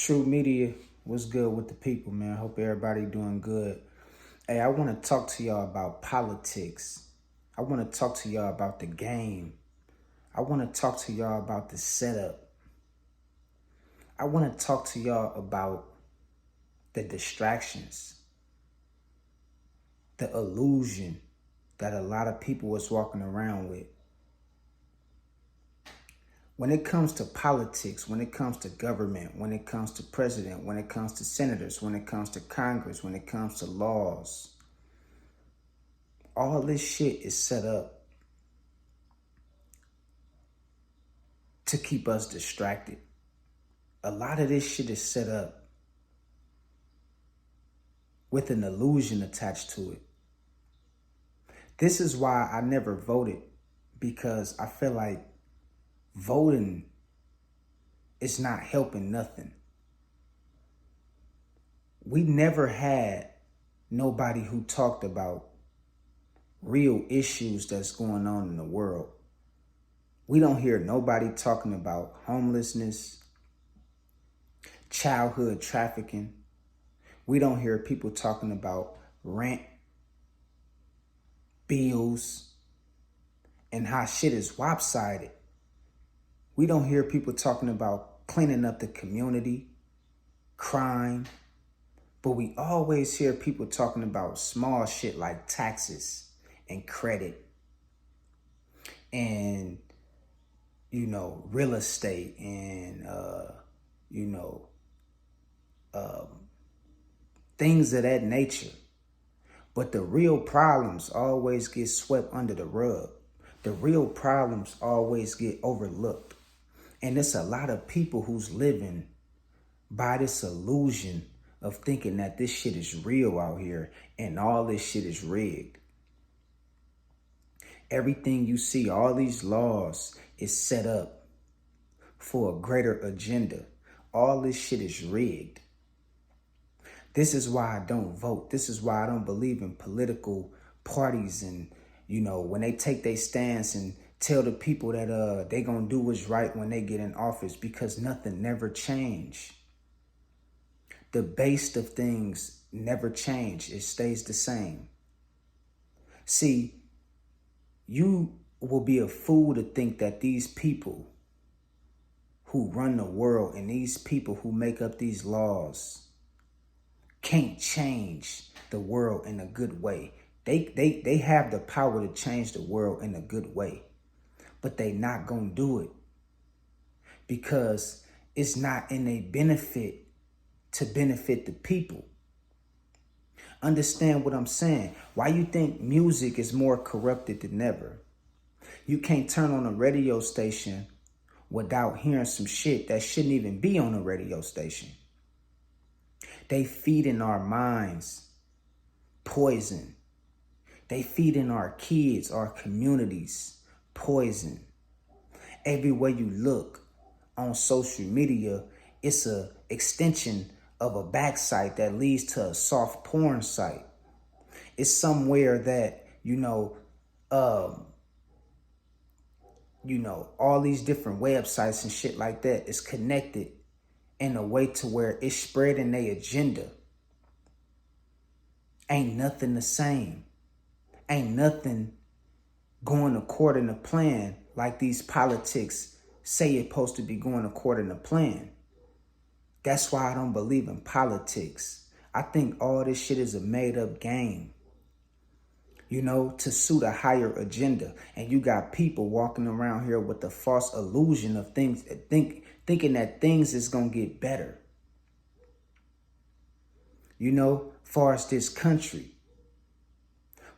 True Media, what's good with the people, man? Hope everybody doing good. Hey, I want to talk to y'all about politics. I want to talk to y'all about the game. I want to talk to y'all about the setup. I want to talk to y'all about the distractions, the illusion that a lot of people was walking around with. When it comes to politics, when it comes to government, when it comes to president, when it comes to senators, when it comes to Congress, when it comes to laws, all this shit is set up to keep us distracted. A lot of this shit is set up with an illusion attached to it. This is why I never voted, because I feel like voting is not helping nothing. We never had nobody who talked about real issues that's going on in the world. We don't hear nobody talking about homelessness, childhood trafficking. We don't hear people talking about rent, bills, and how shit is lopsided. We don't hear people talking about cleaning up the community, crime, but we always hear people talking about small shit like taxes and credit and, real estate and, things of that nature. But the real problems always get swept under the rug. The real problems always get overlooked. And it's a lot of people who's living by this illusion of thinking that this shit is real out here and all this shit is rigged. Everything you see, all these laws is set up for a greater agenda. All this shit is rigged. This is why I don't vote. This is why I don't believe in political parties and, when they take their stance and tell the people that they gonna do what's right when they get in office, because nothing never changed. The base of things never change. It stays the same. See, you will be a fool to think that these people who run the world and these people who make up these laws can't change the world in a good way. They have the power to change the world in a good way, but they not gonna do it because it's not in their benefit to benefit the people. Understand what I'm saying? Why you think music is more corrupted than ever? You can't turn on a radio station without hearing some shit that shouldn't even be on a radio station. They feed in our minds poison. They feed in our kids, our communities, poison. Everywhere you look on social media, it's a extension of a backside that leads to a soft porn site. It's somewhere that, all these different websites and shit like that is connected in a way to where it's spreading their agenda. Ain't nothing the same. Ain't nothing going according to plan like these politics say it's supposed to be going according to plan. That's why I don't believe in politics. I think all this shit is a made up game, to suit a higher agenda. And you got people walking around here with the false illusion of things, thinking that things is going to get better. Far as this country.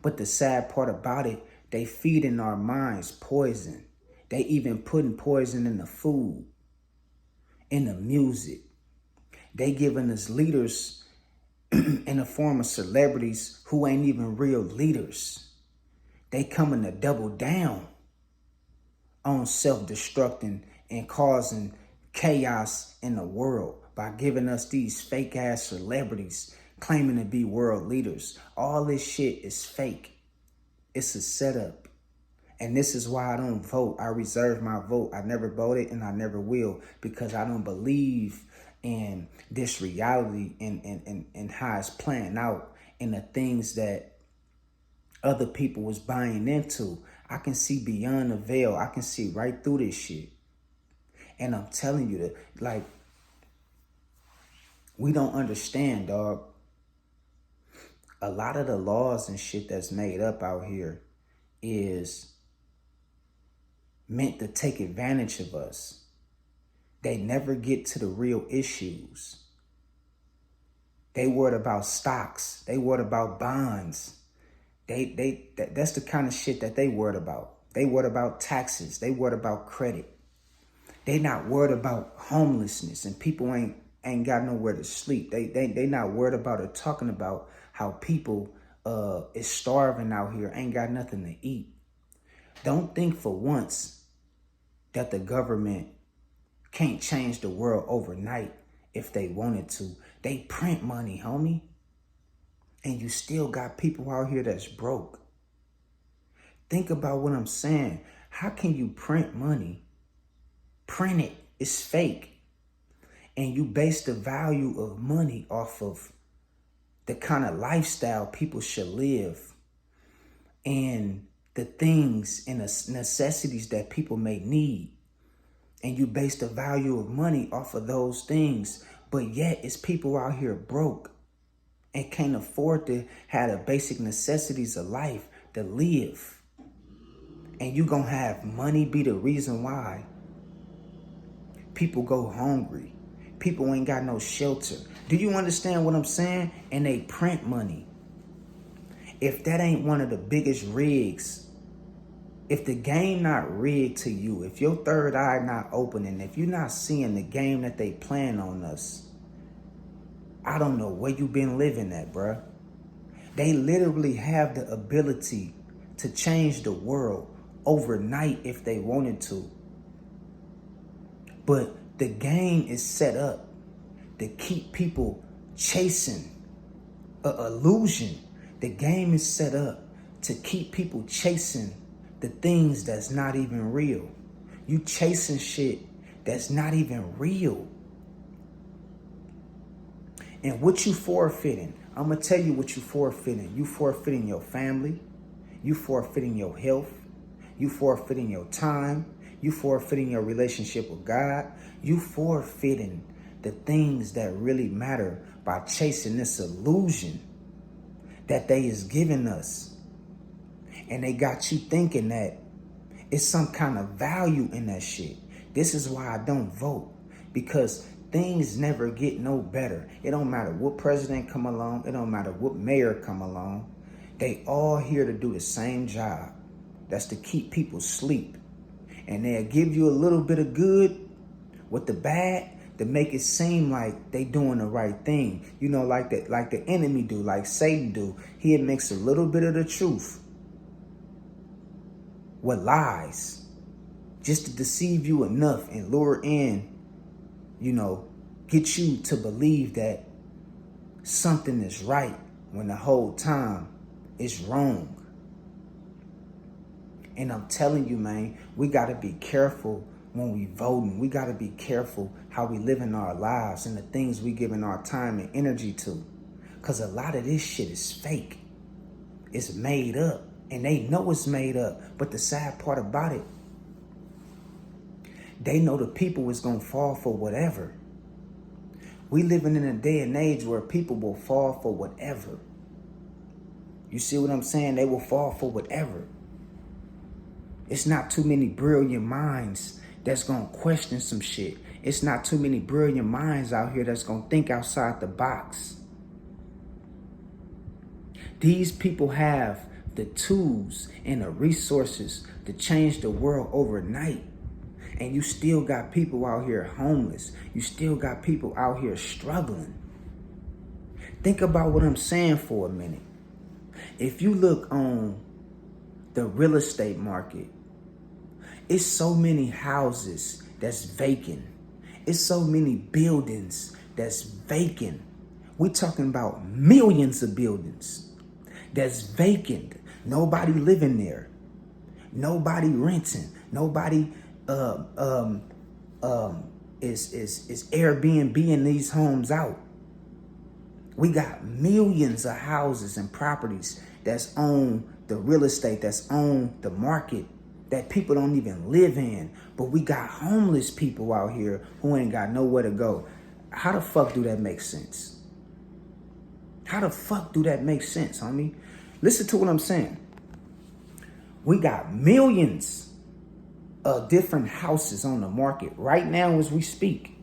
But the sad part about it, they feed in our minds poison. They even putting poison in the food, in the music. They giving us leaders in the form of celebrities who ain't even real leaders. They coming to double down on self-destructing and causing chaos in the world by giving us these fake ass celebrities claiming to be world leaders. All this shit is fake. It's a setup. And this is why I don't vote. I reserve my vote. I never voted and I never will, because I don't believe and this reality and how it's playing out and the things that other people was buying into. I can see beyond the veil. I can see right through this shit. And I'm telling you that, like, we don't understand, dog. A lot of the laws and shit that's made up out here is meant to take advantage of us. They never get to the real issues. They worried about stocks. They worried about bonds. That's the kind of shit that they worried about. They worried about taxes. They worried about credit. They not worried about homelessness and people ain't got nowhere to sleep. They not worried about or talking about how people is starving out here, ain't got nothing to eat. Don't think for once that the government can't change the world overnight if they wanted to. They print money, homie. And you still got people out here that's broke. Think about what I'm saying. How can you print money? Print it. It's fake. And you base the value of money off of the kind of lifestyle people should live and the things and the necessities that people may need. And you base the value of money off of those things. But yet it's people out here broke and can't afford to have the basic necessities of life to live. And you gonna have money be the reason why people go hungry. People ain't got no shelter. Do you understand what I'm saying? And they print money. If that ain't one of the biggest rigs, if the game not rigged to you, if your third eye not opening, if you're not seeing the game that they playing on us, I don't know where you been living at, bruh. They literally have the ability to change the world overnight if they wanted to. But the game is set up to keep people chasing an illusion. The game is set up to keep people chasing the things that's not even real. You chasing shit that's not even real. And what you forfeiting? I'm going to tell you what you forfeiting. You forfeiting your family. You forfeiting your health. You forfeiting your time. You forfeiting your relationship with God. You forfeiting the things that really matter by chasing this illusion that they is giving us. And they got you thinking that it's some kind of value in that shit. This is why I don't vote. Because things never get no better. It don't matter what president come along. It don't matter what mayor come along. They all here to do the same job. That's to keep people asleep. And they'll give you a little bit of good with the bad to make it seem like they doing the right thing. You know, like the enemy do, like Satan do. He'll mix a little bit of the truth with lies just to deceive you enough and lure in, you know, get you to believe that something is right when the whole time it's wrong. And I'm telling you, man, we got to be careful when we voting. We got to be careful how we live in our lives and the things we giving our time and energy to. Because a lot of this shit is fake. It's made up. And they know it's made up. But the sad part about it, they know the people is going to fall for whatever. We living in a day and age where people will fall for whatever. You see what I'm saying? They will fall for whatever. It's not too many brilliant minds that's going to question some shit. It's not too many brilliant minds out here that's going to think outside the box. These people have the tools and the resources to change the world overnight. And you still got people out here homeless. You still got people out here struggling. Think about what I'm saying for a minute. If you look on the real estate market, it's so many houses that's vacant. It's so many buildings that's vacant. We're talking about millions of buildings that's vacant. Nobody living there. Nobody renting. Nobody is Airbnb these homes out. We got millions of houses and properties that's on the real estate, that's on the market, that people don't even live in. But we got homeless people out here who ain't got nowhere to go. How the fuck do that make sense? How the fuck do that make sense, homie? Listen to what I'm saying. We got millions of different houses on the market right now as we speak.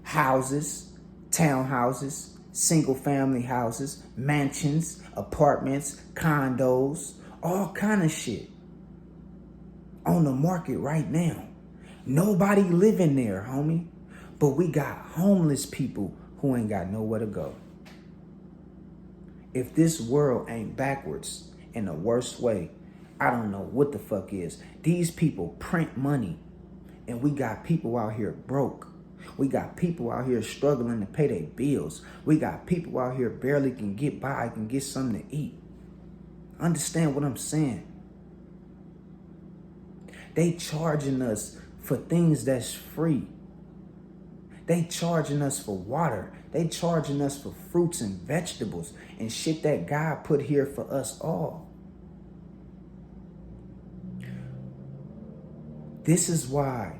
Houses, townhouses, single family houses, mansions, apartments, condos, all kind of shit on the market right now. Nobody living there, homie. But we got homeless people who ain't got nowhere to go. If this world ain't backwards in the worst way, I don't know what the fuck is. These people print money, and we got people out here broke. We got people out here struggling to pay their bills. We got people out here barely can get by, can get something to eat. Understand what I'm saying? They charging us for things that's free. They charging us for water. They charging us for fruits and vegetables and shit that God put here for us all. This is why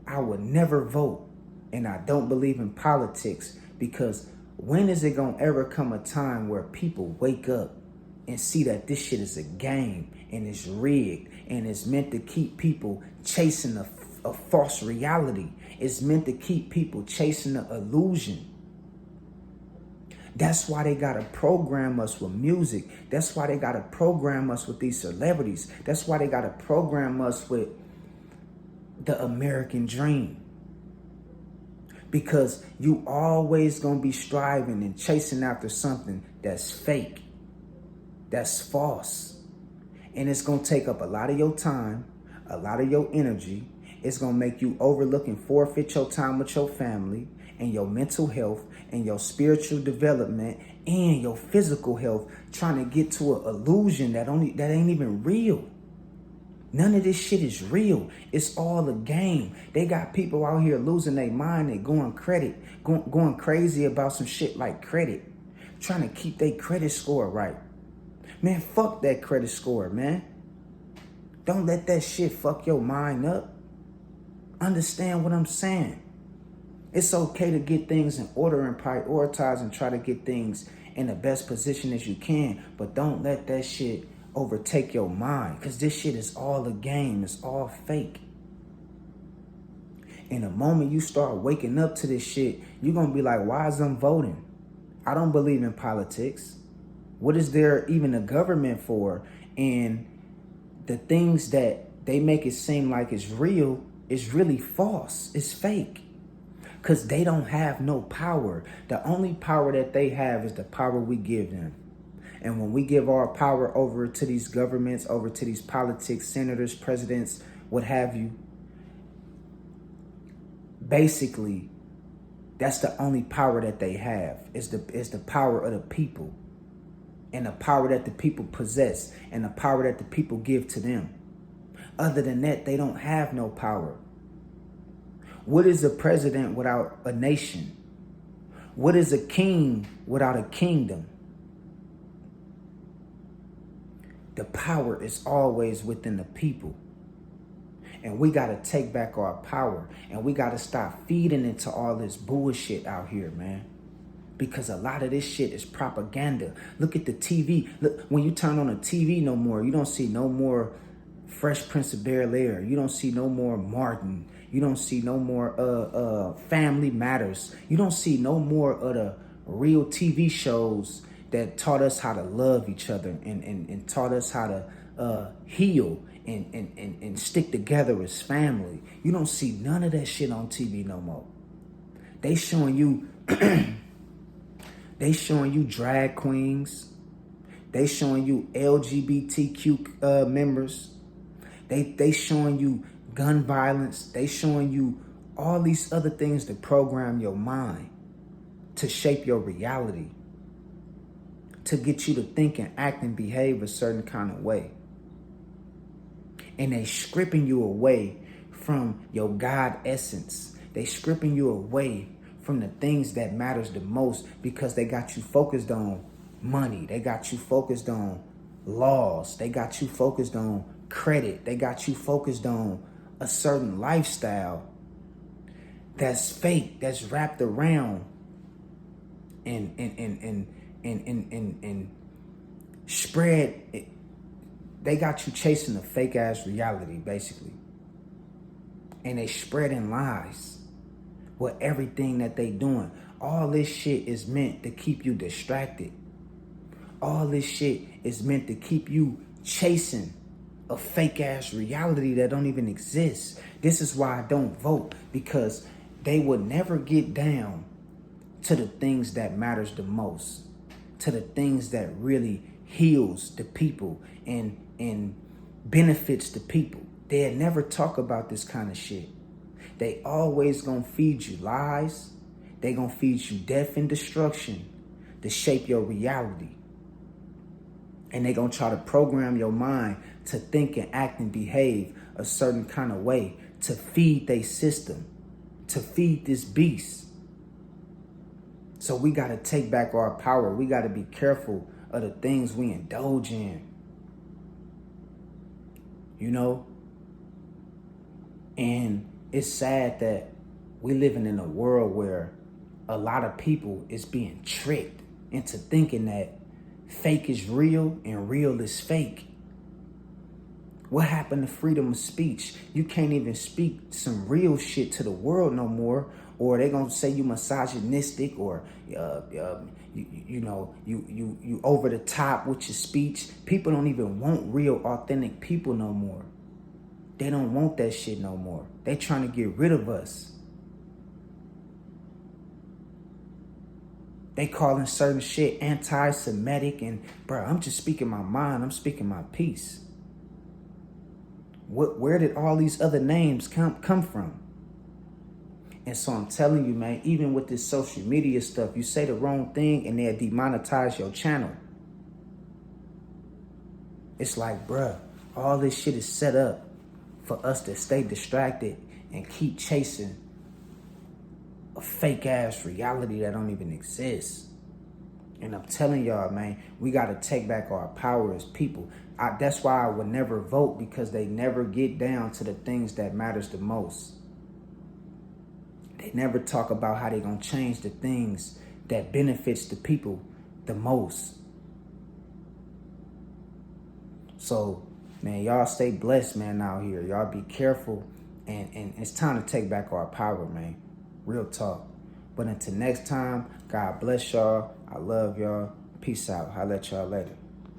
I would never vote, and I don't believe in politics, because when is it gonna ever come a time where people wake up and see that this shit is a game and it's rigged and it's meant to keep people chasing a false reality? It's meant to keep people chasing the illusion. That's why they gotta program us with music. That's why they gotta program us with these celebrities. That's why they gotta program us with the American dream. Because you always gonna be striving and chasing after something that's fake, that's false. And it's gonna take up a lot of your time, a lot of your energy. It's gonna make you overlook and forfeit your time with your family and your mental health and your spiritual development and your physical health, trying to get to an illusion that ain't even real. None of this shit is real. It's all a game. They got people out here losing their mind and going crazy about some shit like credit, trying to keep their credit score right. Man, fuck that credit score, man. Don't let that shit fuck your mind up. Understand what I'm saying? It's okay to get things in order and prioritize and try to get things in the best position as you can, but don't let that shit overtake your mind, because this shit is all a game. It's all fake. And the moment you start waking up to this shit, you're going to be like, why is I'm voting? I don't believe in politics. What is there even a government for? And the things that they make it seem like it's real is really false. It's fake. Because they don't have no power. The only power that they have is the power we give them. And when we give our power over to these governments, over to these politics, senators, presidents, what have you, basically, that's the only power that they have, is the power of the people, and the power that the people possess, and the power that the people give to them. Other than that, they don't have no power. What is a president without a nation? What is a king without a kingdom? The power is always within the people. And we got to take back our power. And we got to stop feeding into all this bullshit out here, man. Because a lot of this shit is propaganda. Look at the TV. Look, when you turn on the TV no more, you don't see no more Fresh Prince of Bel-Air. You don't see no more Martin. You don't see no more Family Matters. You don't see no more of the real TV shows that taught us how to love each other and taught us how to heal and stick together as family. You don't see none of that shit on TV no more. They showing you drag queens. They showing you LGBTQ members. They showing you gun violence. They showing you all these other things to program your mind, to shape your reality, to get you to think and act and behave a certain kind of way. And they stripping you away from your God essence. They stripping you away from the things that matters the most because they got you focused on money. They got you focused on laws. They got you focused on credit. They got you focused on a certain lifestyle that's fake, that's wrapped around and spread. They got you chasing a fake ass reality, basically. And they spreading lies with everything that they doing. All this shit is meant to keep you distracted. All this shit is meant to keep you chasing a fake ass reality that don't even exist. This is why I don't vote, because they would never get down to the things that matters the most, to the things that really heals the people and benefits the people. They'll never talk about this kind of shit. They always gonna feed you lies. They gonna feed you death and destruction to shape your reality. And they gonna try to program your mind to think and act and behave a certain kind of way to feed their system, to feed this beast. So we gotta take back our power. We gotta be careful of the things we indulge in. You know? And it's sad that we living in a world where a lot of people is being tricked into thinking that fake is real and real is fake. What happened to freedom of speech? You can't even speak some real shit to the world no more, or they gonna say you misogynistic, or you over the top with your speech. People don't even want real, authentic people no more. They don't want that shit no more. They trying to get rid of us. They calling certain shit anti-Semitic, and bro, I'm just speaking my mind. I'm speaking my piece. Where did all these other names come from? And so I'm telling you, man, even with this social media stuff, you say the wrong thing and they'll demonetize your channel. It's like, bruh, all this shit is set up for us to stay distracted and keep chasing a fake ass reality that don't even exist. And I'm telling y'all, man, we got to take back our power as people. That's why I would never vote, because they never get down to the things that matters the most. They never talk about how they going to change the things that benefits the people the most. So, man, y'all stay blessed, man, out here. Y'all be careful. And it's time to take back our power, man. Real talk. But until next time, God bless y'all. I love y'all. Peace out. I'll let y'all later.